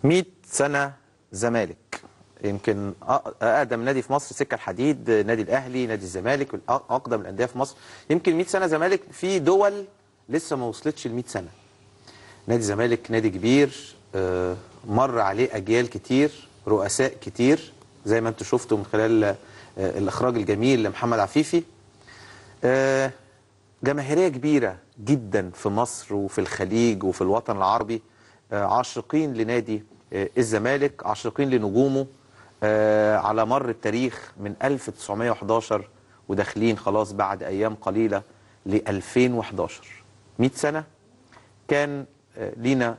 100 سنة زمالك. يمكن أقدم نادي في مصر سكة الحديد، نادي الأهلي، نادي الزمالك، أقدم الأندية في مصر. يمكن 100 سنة زمالك في دول لسه ما وصلتش ل 100 سنة. نادي الزمالك نادي كبير، مر عليه أجيال كتير، رؤساء كتير، زي ما انتم شفتوا من خلال الإخراج الجميل لمحمد عفيفي. جماهيرية كبيرة جدا في مصر وفي الخليج وفي الوطن العربي، عاشقين لنادي الزمالك، عاشقين لنجومه على مر التاريخ من 1911 وداخلين خلاص بعد أيام قليلة ل 2011. 100 سنة كان لينا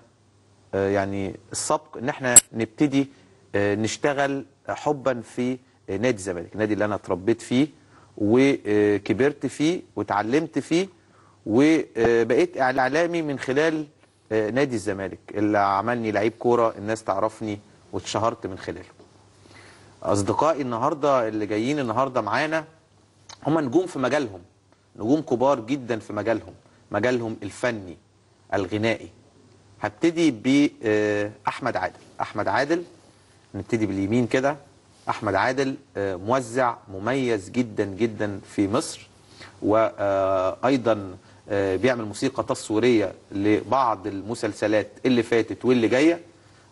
يعني السبق ان احنا نبتدي نشتغل حبا في نادي الزمالك، النادي اللي انا اتربيت فيه وكبرت فيه وتعلمت فيه وبقيت اعلامي من خلال نادي الزمالك اللي عملني لعيب كوره الناس تعرفني واتشهرت من خلاله. اصدقائي النهارده اللي جايين النهارده معانا هم نجوم في مجالهم، نجوم كبار جدا في مجالهم الفني الغنائي. هبتدي بأحمد عادل. أحمد عادل نبتدي باليمين كده. أحمد عادل موزع مميز جدا جدا في مصر، وأيضا بيعمل موسيقى تصويرية لبعض المسلسلات اللي فاتت واللي جاية.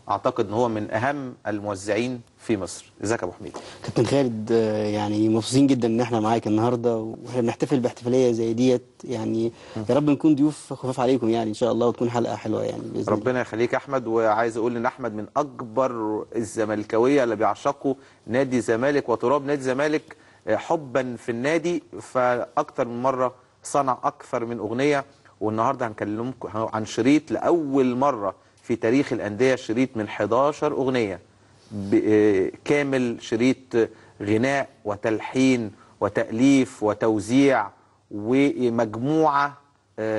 أعتقد أن هو من أهم الموزعين في مصر. ازيك يا أبو حميد؟ كابتن خالد، يعني مبسوطين جدا ان احنا معاك النهارده واحنا بنحتفل باحتفاليه زي ديت. يعني يا رب نكون ضيوف خفاف عليكم يعني ان شاء الله، وتكون حلقه حلوه يعني باذن الله. ربنا يخليك يا احمد. وعايز اقول ان احمد من اكبر الزملكاويه اللي بيعشقوا نادي الزمالك وتراب نادي الزمالك حبا في النادي، فاكتر من مره صنع اكثر من اغنيه. والنهارده هنكلمكم عن شريط لاول مره في تاريخ الانديه، شريط من 11 اغنيه كامل، شريط غناء وتلحين وتاليف وتوزيع ومجموعه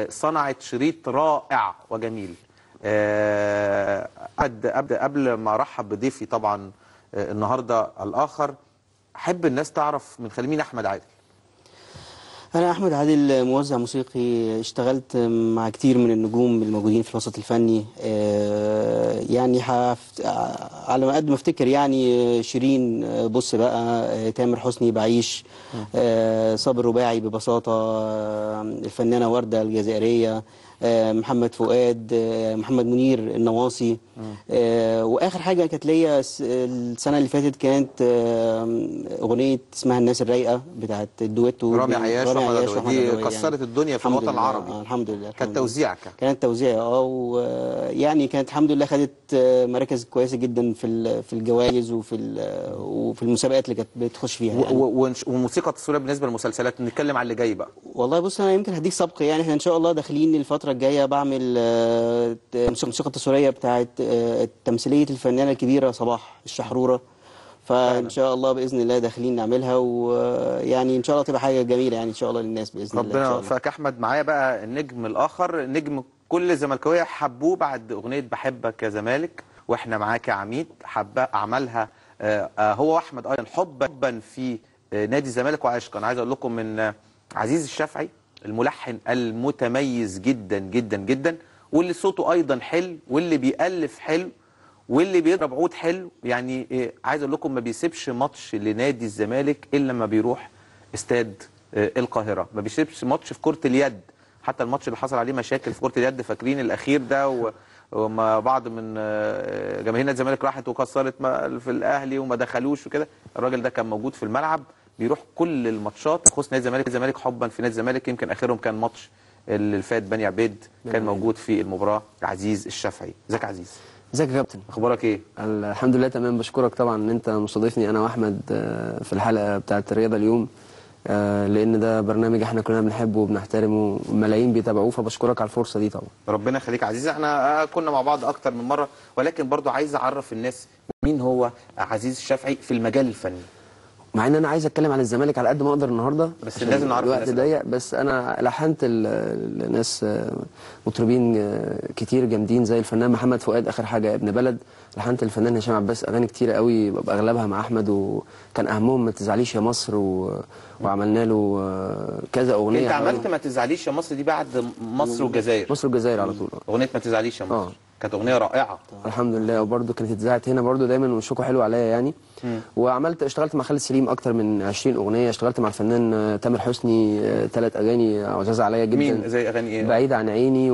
صنعت شريط رائع وجميل. أبدأ قبل ما أرحب بضيفي طبعا النهاردة الآخر، أحب الناس تعرف من خلال مين أحمد عادل. أنا أحمد عادل موزع موسيقي، اشتغلت مع كتير من النجوم الموجودين في الوسط الفني. يعني على ما قد ما افتكر يعني شيرين، بص بقى، تامر حسني، بعيش، صابر رباعي ببساطة، الفنانة وردة الجزائرية، محمد فؤاد، محمد منير النواصي. واخر حاجه كانت ليا السنه اللي فاتت كانت اغنيه اسمها الناس الرايقه بتاعت الدويتو رامي عياش واحمد دي كسرت يعني الدنيا في الوطن العربي. الحمد لله. كانت توزيع كانت توزيع ويعني كانت الحمد لله خدت مراكز كويسه جدا في الجوائز وفي المسابقات اللي كانت بتخش فيها يعني. وموسيقى التصويريه بالنسبه للمسلسلات، نتكلم على اللي جاي بقى. والله بص، انا يمكن هديك سبق يعني. احنا ان شاء الله داخلين الفتره الجايه بعمل موسيقى التصويريه بتاعت تمثيليه الفنانه الكبيره صباح الشحروره، فان شاء الله باذن الله داخلين نعملها، ويعني ان شاء الله تبقى حاجه جميله يعني ان شاء الله للناس باذن الله. ربنا يوفقك احمد. معايا بقى النجم الاخر، نجم كل الزملكاويه حبوه بعد اغنيه بحبك يا زمالك واحنا معاك يا عميد. حب عملها هو واحمد ايضا حبا في نادي الزمالك وعشقا. انا عايز اقول لكم من عزيز الشافعي، الملحن المتميز جدا جدا جدا، واللي صوته ايضا حلو، واللي بيألف حلو، واللي بيضرب عود حلو. يعني عايز اقول لكم ما بيسيبش ماتش لنادي الزمالك الا لما بيروح استاد القاهره. ما بيسيبش ماتش في كره اليد، حتى الماتش اللي حصل عليه مشاكل في كره اليد فاكرين الاخير ده، وما بعض من جماهير نادي الزمالك راحت وكسرت في الاهلي وما دخلوش وكده، الراجل ده كان موجود في الملعب بيروح كل الماتشات تخص نادي الزمالك حبا في نادي الزمالك. يمكن اخرهم كان ماتش اللي فات بني عبيد، كان موجود في المباراه عزيز الشافعي. ازيك يا عزيز؟ ازيك يا كابتن؟ اخبارك ايه؟ الحمد لله تمام. بشكرك طبعا ان انت مستضيفني انا واحمد في الحلقه بتاعه الرياضه اليوم، لان ده برنامج احنا كلنا بنحبه وبنحترمه وملايين بيتابعوه، فبشكرك على الفرصه دي طبعا. ربنا يخليك يا عزيز. احنا كنا مع بعض اكتر من مره، ولكن برضو عايز اعرف الناس مين هو عزيز الشافعي في المجال الفني. مع ان انا عايز اتكلم عن الزمالك على قد ما اقدر النهارده، بس لازم نعرف الوقت ضيق. بس انا لحنت لناس مطربين كتير جامدين زي الفنان محمد فؤاد، اخر حاجه ابن بلد. لحنت الفنان هشام عباس اغاني كتيره قوي، اغلبها مع احمد، وكان اهمهم ما تزعليش يا مصر، وعملنا له كذا اغنيه. انت عملت ما تزعليش يا مصر دي بعد مصر والجزائر؟ مصر والجزائر على طول. اغنيه ما تزعليش يا مصر. كانت اغنيه رائعه. الحمد لله. وبرده كانت اتذاعت هنا برده دايما وشكوا حلو عليا يعني. اشتغلت مع خالد سليم اكتر من 20 اغنيه، اشتغلت مع الفنان تامر حسني 3 اغاني عزاز عليا جدا. مين زي اغاني ايه؟ بعيد عن عيني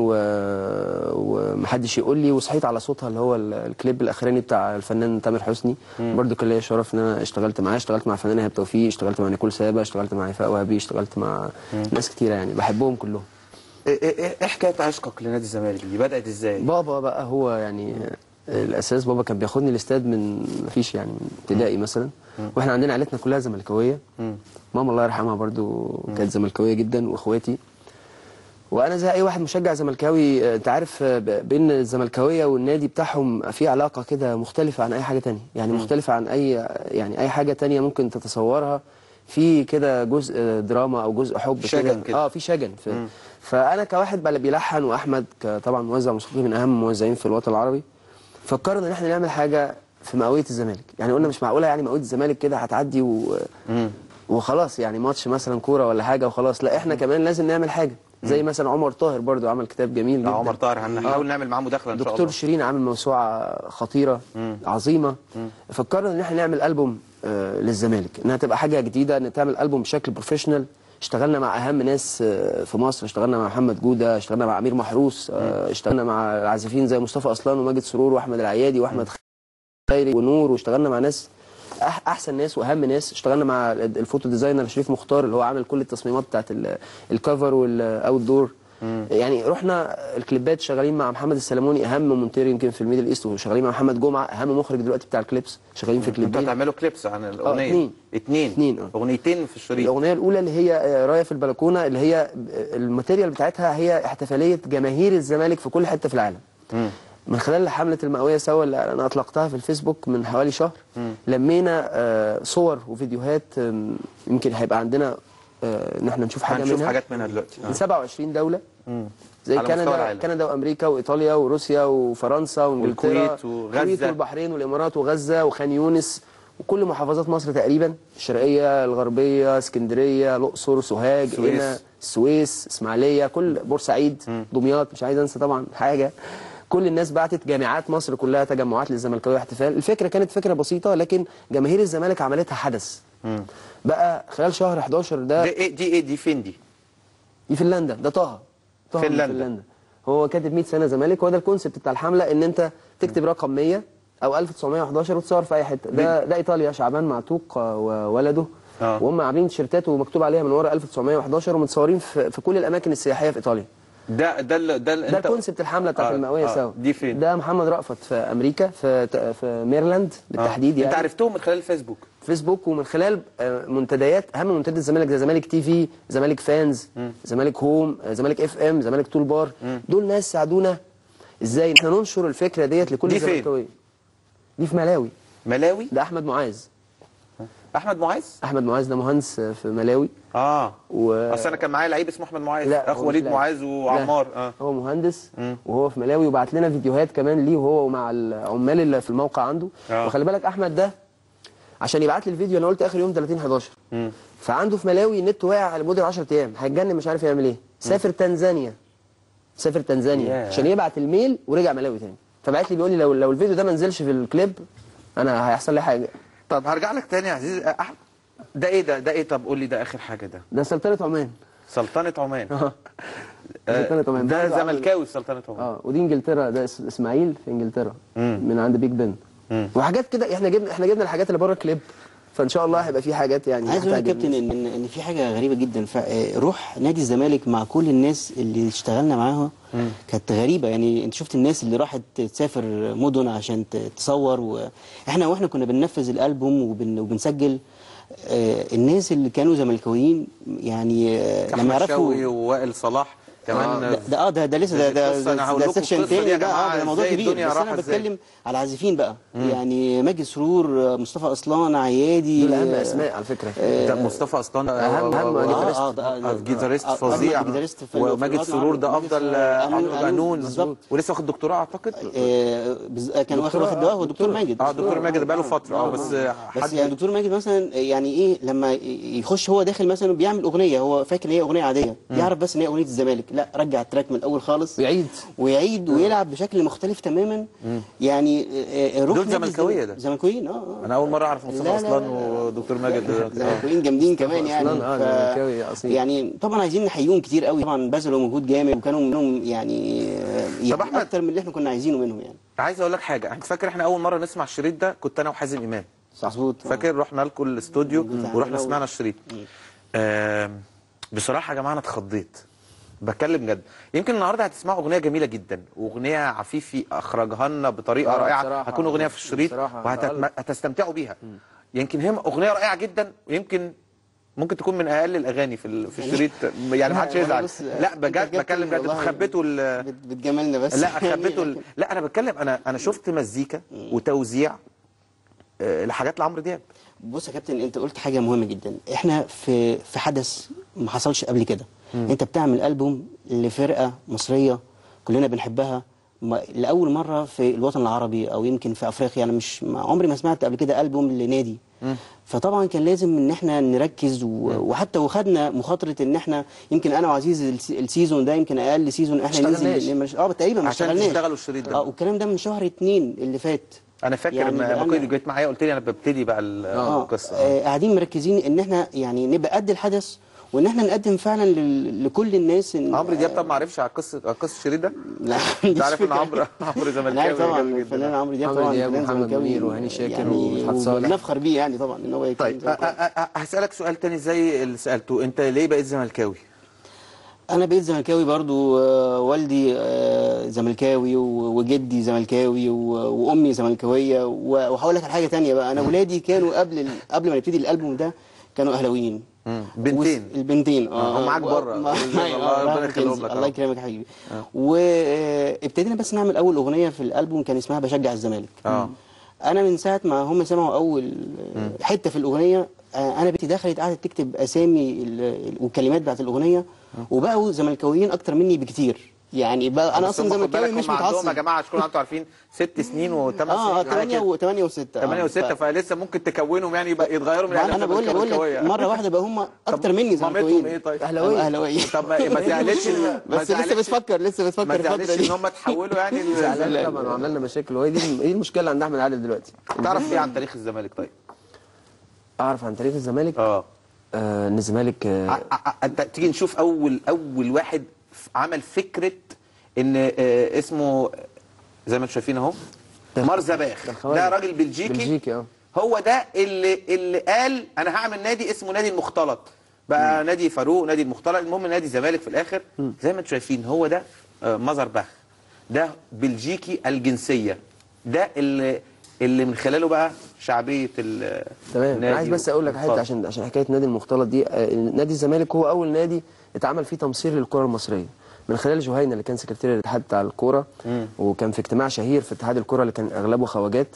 ومحدش يقول لي وصحيت على صوتها اللي هو الكليب الاخراني بتاع الفنان تامر حسني. برده كان ليا شرف ان انا اشتغلت معاه. اشتغلت مع الفنان ايهاب توفيق، اشتغلت مع نيكول سابا، اشتغلت مع هيفاء وهبي، اشتغلت مع ناس كتيره يعني بحبهم كلهم. ايه حكايه عشقك لنادي الزمالك دي؟ بدات ازاي؟ بابا بقى هو يعني الاساس. بابا كان بياخدني الاستاد من مفيش يعني من ابتدائي مثلا، واحنا عندنا عيلتنا كلها زملكاويه. ماما الله يرحمها برضو كانت زملكاويه جدا، واخواتي. وانا زي اي واحد مشجع زملكاوي انت عارف بين الزملكاويه والنادي بتاعهم في علاقه كده مختلفه عن اي حاجه تانية يعني. مختلفه عن اي حاجه تانية ممكن تتصورها. في كده جزء دراما او جزء حب شجن كده. في شجن فانا كواحد بيلحن، واحمد طبعا موزع موسيقي من اهم الموزعين في الوطن العربي، فكرنا ان احنا نعمل حاجه في مئويه الزمالك. يعني قلنا مش معقوله يعني مئويه الزمالك كده هتعدي وخلاص يعني ماتش مثلا كوره ولا حاجه وخلاص. لا احنا كمان لازم نعمل حاجه زي مثلا عمر طاهر برضو عمل كتاب جميل جدا. عمر طاهر هنحاول نعمل معاه مداخله ان شاء الله. دكتور شيرين عامل موسوعه خطيره عظيمه. فكرنا ان احنا نعمل البوم للزمالك، انها تبقى حاجه جديده، ان تعمل البوم بشكل بروفيشنال. اشتغلنا مع اهم ناس في مصر، اشتغلنا مع محمد جوده، اشتغلنا مع امير محروس، اشتغلنا مع العازفين زي مصطفى اصلان وماجد سرور واحمد العيادي واحمد خيري ونور، واشتغلنا مع ناس احسن ناس واهم ناس. اشتغلنا مع الفوتو ديزاينر شريف مختار اللي هو عامل كل التصميمات بتاعت الكفر والاوت دور. يعني رحنا الكليبات شغالين مع محمد السلموني اهم مونتير يمكن في الميدل ايست، وشغالين مع محمد جمعه اهم مخرج دلوقتي بتاع الكليبس، شغالين في كليبين. انتوا هتعملوا كليبس عن الاغنيه؟ اتنين اغنيتين في الشريط. الاغنيه الاولى اللي هي رايه في البلكونه، اللي هي الماتيريال بتاعتها هي احتفاليه جماهير الزمالك في كل حته في العالم. من خلال حمله المئويه سوا اللي انا اطلقتها في الفيسبوك من حوالي شهر، لمينا صور وفيديوهات يمكن هيبقى عندنا ان احنا نشوف حاجه منها. هنشوف حاجات منها دلوقتي من 27 دوله زي كندا وامريكا وايطاليا وروسيا وفرنسا وانجلترا والكويت والبحرين والامارات وغزه وخان يونس وكل محافظات مصر تقريبا، الشرقيه، الغربيه، اسكندريه، الاقصر، سوهاج، قنا، السويس، اسماعيليه، كل بورسعيد، دمياط، مش عايز انسى طبعا حاجه. كل الناس بعتت، جامعات مصر كلها تجمعات للزملكاويه احتفال. الفكره كانت فكره بسيطه لكن جماهير الزمالك عملتها حدث. بقى خلال شهر 11 ده. دي فين دي؟ دي فنلندا. ده طه فنلندا. هو كاتب 100 سنه زمالك. هو ده الكونسيبت بتاع الحمله، ان انت تكتب رقم 100 او 1911 وتصور في اي حته. ده ايطاليا، شعبان معتوق وولده وهم عاملين تيشيرتات ومكتوب عليها من ورا 1911 ومتصورين في كل الاماكن السياحيه في ايطاليا. ده الكونسيبت الحمله بتاعت المئويه سوا. دي فين؟ ده محمد رأفت في امريكا في ميرلاند بالتحديد. يعني انت عرفتهم من خلال فيسبوك ومن خلال منتديات، اهم منتديات الزمالك زي زمالك تي في، زمالك فانز، زمالك هوم، زمالك اف ام، زمالك طول بار. دول ناس ساعدونا ازاي احنا ننشر الفكره ديت لكل الزملكاويه. دي في ملاوي. ده احمد معاذ. احمد معاذ ده مهندس في ملاوي. اصل انا كان معايا لعيب اسمه احمد معاذ، اخو وليد معاذ وعمار. هو مهندس وهو في ملاوي، وبعت لنا فيديوهات كمان ليه وهو ومع العمال اللي في الموقع عنده. وخلي بالك احمد ده عشان يبعت لي الفيديو انا قلت اخر يوم 30/11، فعنده في ملاوي النت واقع لمده 10 ايام، هيتجنن مش عارف يعمل ايه. سافر تنزانيا عشان يبعت الميل ورجع ملاوي تاني. فبعت لي بيقول لي لو الفيديو ده ما نزلش في الكليب انا هيحصل لي حاجه. طب هرجع لك تاني يا عزيز احمد. ده ايه طب قول لي ده اخر حاجه. ده سلطنه عمان. سلطنه عمان. سلطنه عمان ده زملكاوي في سلطنه عمان. ودي انجلترا، ده اسماعيل في انجلترا من عند بيج بن. وحاجات كده احنا جبنا الحاجات اللي بره الكليب، فان شاء الله هيبقى في حاجات يعني. عايز اقول يا كابتن ان في حاجه غريبه جدا. روح نادي الزمالك مع كل الناس اللي اشتغلنا معاها كانت غريبه. يعني انت شفت الناس اللي راحت تسافر مدن عشان تصور، واحنا كنا بننفذ الالبوم وبنسجل. الناس اللي كانوا زملكاويين يعني لما يعرفوا ووائل صلاح كمان. ده لسه ده سكشن تاني. ده موضوع كبير، بس انا بتكلم على العازفين بقى. يعني ماجد سرور، مصطفى اصلان، عيادي، دول اهم اسماء على فكره. ده مصطفى اصلان اهم جيتاريست فظيع، وماجد سرور ده افضل قانون، ولسه واخد دكتوراه اعتقد. كان واخد دواء هو دكتور ماجد. دكتور ماجد بقى له فتره. بس يعني دكتور ماجد مثلا يعني ايه لما يخش هو داخل مثلا بيعمل اغنيه، هو فاكر ان هي اغنيه عاديه، يعرف بس ان هي اغنيه الزمالك. لا رجع التراك من الاول خالص ويعيد ويلعب بشكل مختلف تماما. يعني روح دول زملكاويه ده زملكاويين. انا اول مره اعرف مصطفى اصلا ودكتور ماجد زملكاويين جامدين كمان يعني. زملكاوي اصيل يعني طبعا عايزين نحييهم كتير قوي، طبعا بذلوا مجهود جامد وكانوا منهم يعني طب أحمد، اكتر من اللي احنا كنا عايزينه منهم يعني. عايز اقول لك حاجه، انت فاكر احنا اول مره نسمع الشريط ده كنت انا وحازم امام، مظبوط؟ فاكر رحنا لكم الاستوديو ورحنا سمعنا الشريط. بصراحه يا جماعه انا اتخضيت، بتكلم جد. يمكن النهارده هتسمعوا اغنيه جميله جدا، واغنيه عفيفي اخرجها لنا بطريقه رائعه، هتكون اغنيه في الشريط وهتستمتعوا بيها. يمكن هي اغنيه رائعه جدا، ويمكن ممكن تكون من اقل الاغاني في الشريط، يعني ما حدش يزعل. لا بجد بتكلم جد، انتوا خبيتوا بتجاملنا بس. لا خبيتوا لا انا بتكلم، انا شفت مزيكا وتوزيع لحاجات لعمرو دياب. بص يا كابتن، انت قلت حاجه مهمه جدا. احنا في حدث ما حصلش قبل كده. انت بتعمل ألبوم لفرقه مصريه كلنا بنحبها لاول مره في الوطن العربي او يمكن في افريقيا. انا مش عمري ما سمعت قبل كده ألبوم لنادي. فطبعا كان لازم ان احنا نركز وحتى وخدنا مخاطره ان احنا يمكن انا وعزيز السيزون ده يمكن اقل سيزون احنا ننزل تقريبا ما اشتغلناش عشان تشتغلوا الشريط ده. والكلام ده من شهر 2 اللي فات. انا فاكر لما كنت جيت معايا قلت لي انا ببتدي بقى القصه. قاعدين مركزين ان احنا يعني نبقى قد الحدث، وان احنا نقدم فعلا لكل الناس. عمرو دياب طب ما عرفش على قصه الشريط ده؟ لا انت عارف ان عمرو زملكاوي طبعا الفنان عمرو دياب طبعا محمد منير وهاني شاكر ومدحت صالح، نفخر بيه يعني طبعا ان هو. طيب هسالك سؤال تاني زي اللي سالته، انت ليه بقيت زملكاوي؟ انا بقيت زملكاوي برضو. والدي زملكاوي وجدي زملكاوي وامي زملكاويه. وهقول لك على حاجه ثانيه بقى، انا ولادي كانوا قبل ما نبتدي الالبوم ده كانوا اهلاويين. بنتين؟ البنتين هم معاك بره. ربنا يخليهم لك. الله يكرمك يا حبيبي. وابتدينا بس نعمل اول اغنيه في الالبوم كان اسمها بشجع الزمالك. انا من ساعه ما هم سمعوا اول حته في الاغنيه، انا بنتي دخلت قعدت تكتب اسامي والكلمات بتاعت الاغنيه، وبقوا زملكاويين اكتر مني بكتير. يعني بقى انا اصلا زملكاوي مش متعصب يا جماعه، عشان انتوا عارفين 6 سنين و8 سنين 8 و6 فلسه ممكن تكونهم يعني يتغيروا من انا بقول لك مره واحده بقى هم اكتر مني زملكاويين. مامتهم ايه طيب؟ اهلاويه. طب ما زعلتش بس لسه بتفكر ما زعلتش ان هم تحولوا يعني زعلان طبعا وعملنا مشاكل، وهي دي المشكله عند احمد عادل دلوقتي. تعرف ايه عن تاريخ الزمالك طيب؟ اعرف عن تاريخ الزمالك ان الزمالك انت تيجي نشوف اول واحد عمل فكره ان اسمه زي ما انتم شايفين اهو مرزباخ. ده راجل بلجيكي هو ده اللي قال انا هعمل نادي اسمه نادي المختلط، بقى نادي فاروق، نادي المختلط، المهم نادي الزمالك في الاخر. زي ما انتم شايفين هو ده مزربخ، ده بلجيكي الجنسيه، ده اللي من خلاله بقى شعبيه تمام. انا عايز بس اقول لك حاجه عشان حكايه نادي المختلط دي. نادي الزمالك هو اول نادي اتعمل فيه تمصير للكره المصريه من خلال جهينه اللي كان سكرتير الاتحاد بتاع الكوره، وكان في اجتماع شهير في اتحاد الكوره اللي كان اغلبه خواجات.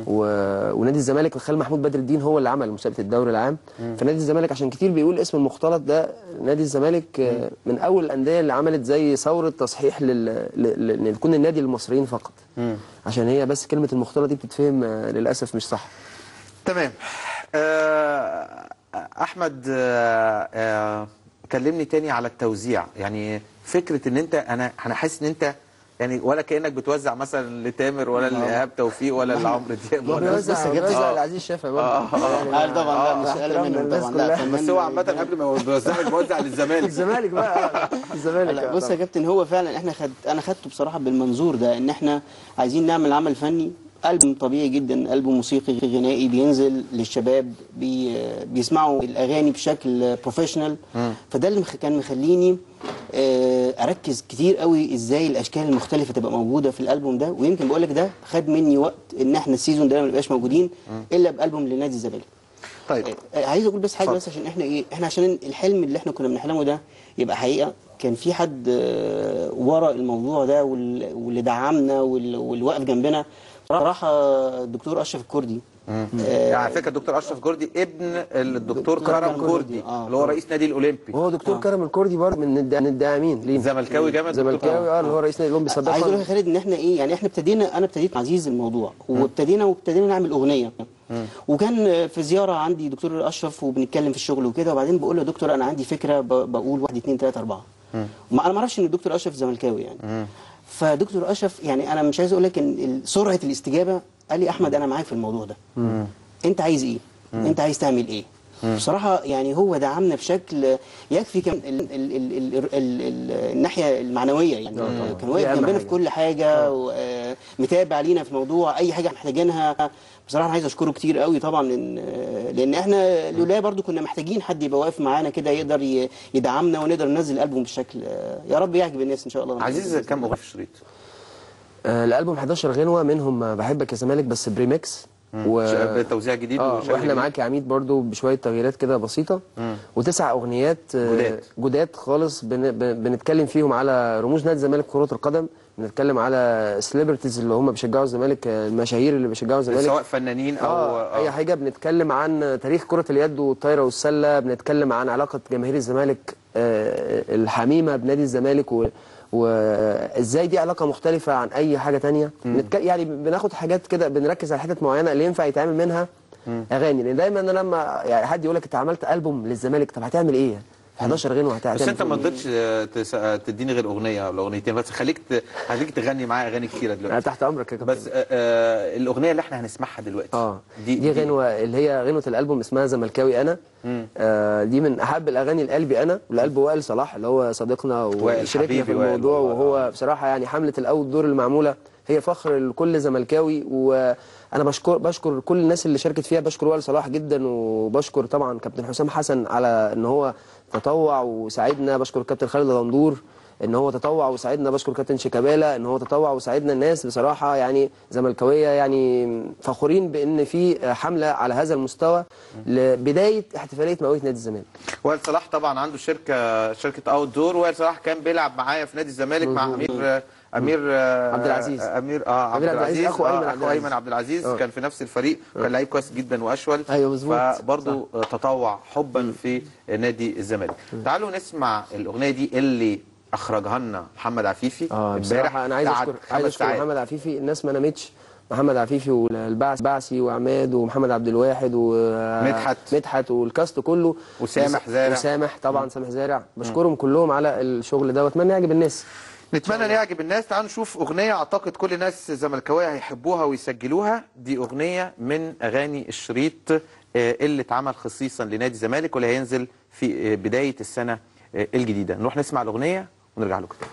ونادي الزمالك من خلال محمود بدر الدين هو اللي عمل مسابقه الدوري العام. فنادي الزمالك عشان كتير بيقول اسم المختلط ده، نادي الزمالك من اول الانديه اللي عملت زي ثوره تصحيح ان يكون النادي للمصريين فقط. عشان هي بس كلمه المختلط دي بتتفهم للاسف مش صح. تمام. احمد كلمني تاني على التوزيع. يعني فكره ان انت انا حاسس ان انت يعني ولا كانك بتوزع مثلا لتامر ولا لايهاب توفيق ولا لعمرو دياب ولا بيوزع لعزيز شافعي برضه. طبعا لا مش اقل منهم طبعا. بس هو عامه قبل ما بيوزع بيوزع للزمالك. الزمالك بقى الزمالك. بص يا كابتن، هو فعلا انا خدته بصراحه بالمنظور ده، ان احنا عايزين نعمل عمل فني، ألبوم طبيعي جدا، ألبوم موسيقي غنائي بينزل للشباب بيسمعوا الأغاني بشكل بروفيشنال. فده اللي كان مخليني أركز كتير قوي إزاي الأشكال المختلفة تبقى موجودة في الألبوم ده. ويمكن بقول لك ده خد مني وقت إن إحنا السيزون ده ما نبقاش موجودين إلا بألبوم لنادي الزمالك. طيب عايز أقول بس حاجة بس عشان إحنا عشان الحلم اللي إحنا كنا بنحلمه ده يبقى حقيقة، كان في حد ورا الموضوع ده واللي دعمنا واللي واقف جنبنا صراحة الدكتور أشرف الكردي. على فكرة الدكتور أشرف الكردي ابن الدكتور كرم كردي اللي هو رئيس نادي الأولمبي. وهو دكتور كرم الكردي برضه من الداعمين ليه. زملكاوي جامد. زملكاوي اللي هو رئيس نادي الأولمبي سابقا. عايز أقول لك يا خالد إن إحنا يعني إحنا أنا ابتديت عزيز الموضوع وابتدينا نعمل أغنية. وكان في زيارة عندي دكتور أشرف وبنتكلم في الشغل وكده، وبعدين بقول له يا دكتور أنا عندي فكرة، بقول 1 2 3 4. انا ما اعرفش ان الدكتور اشرف زملكاوي يعني. فدكتور اشرف يعني انا مش عايز اقول لك ان سرعه الاستجابه، قال لي احمد انا معاك في الموضوع ده، انت عايز ايه؟ انت عايز تعمل ايه؟ بصراحه يعني هو دعمنا بشكل يكفي الناحيه المعنويه يعني. كان واقف جنبنا في كل حاجه، ومتابع لينا في الموضوع، اي حاجه محتاجينها. بصراحه انا عايز اشكره كتير قوي طبعا، لان احنا لولا برضو كنا محتاجين حد يبقى واقف معانا كده يقدر يدعمنا ونقدر ننزل الالبوم بالشكل يا رب يعجب الناس ان شاء الله. عزيز كم اغنيه في الشريط؟ الالبوم 11 غنوه، منهم بحبك يا زمالك بس بريمكس بتوزيع جديد واحنا معاك يا عميد برضو بشويه تغييرات كده بسيطه. و9 اغنيات جداد خالص بنتكلم فيهم على رموز نادي الزمالك كرة القدم، بنتكلم على سليبرتيز اللي هم بيشجعوا الزمالك، المشاهير اللي بيشجعوا الزمالك سواء فنانين او اي حاجه. بنتكلم عن تاريخ كرة اليد والطايره والسله، بنتكلم عن علاقه جماهير الزمالك الحميمه بنادي الزمالك وازاي دي علاقه مختلفه عن اي حاجه تانية. يعني بناخد حاجات كده، بنركز على حتت معينه اللي ينفع يتعمل منها اغاني، لان دايما انا لما يعني حد يقول لك انت عملت البوم للزمالك، طب هتعمل ايه؟ 11 غنوه هتعمل. بس انت ما قدرتش تديني غير اغنيه ولا اغنيتين بس، خليك تغني معايا اغاني كتيره دلوقتي. انا تحت امرك يا كابتن. بس الاغنيه اللي احنا هنسمعها دلوقتي دي غنوه اللي هي غنوه الالبوم، اسمها زملكاوي انا. دي من احب الاغاني لقلبي انا ولقلب وائل صلاح اللي هو صديقنا وشريكنا في الموضوع، وهو بصراحه يعني حمله الاول دور اللي معموله هي فخر لكل زملكاوي. وانا بشكر كل الناس اللي شاركت فيها، بشكر وائل صلاح جدا، وبشكر طبعا كابتن حسام حسن على ان هو تطوع وساعدنا، بشكر الكابتن خالد غندور ان هو تطوع وساعدنا، بشكر كابتن شيكابالا ان هو تطوع وساعدنا. الناس بصراحه يعني زملكاويه يعني فخورين بان في حمله على هذا المستوى لبدايه احتفاليه مئويه نادي الزمالك. وائل صلاح طبعا عنده شركه اوت دور. وائل صلاح كان بيلعب معايا في نادي الزمالك مع امير عبد العزيز. عبد العزيز اخو ايمن عبد العزيز كان في نفس الفريق، كان لعيب كويس جدا واشول. ايوه مظبوط. فبرضه تطوع حبا في نادي الزمالك. تعالوا نسمع الاغنيه دي اللي اخرجها لنا محمد عفيفي بصراحه انا عايز اشكر محمد عفيفي. الناس ما نامتش، محمد عفيفي والبعثي وعماد ومحمد عبد الواحد ومدحت والكاست كله وسامح طبعا سامح زارع، بشكرهم كلهم على الشغل ده واتمنى يعجب الناس. نتمنى ان يعجب الناس. تعالوا نشوف اغنيه اعتقد كل الناس الزملكاويه هيحبوها ويسجلوها. دي اغنيه من اغاني الشريط اللي اتعمل خصيصا لنادي الزمالك واللي هينزل في بدايه السنه الجديده. نروح نسمع الاغنيه ونرجع لكم تاني.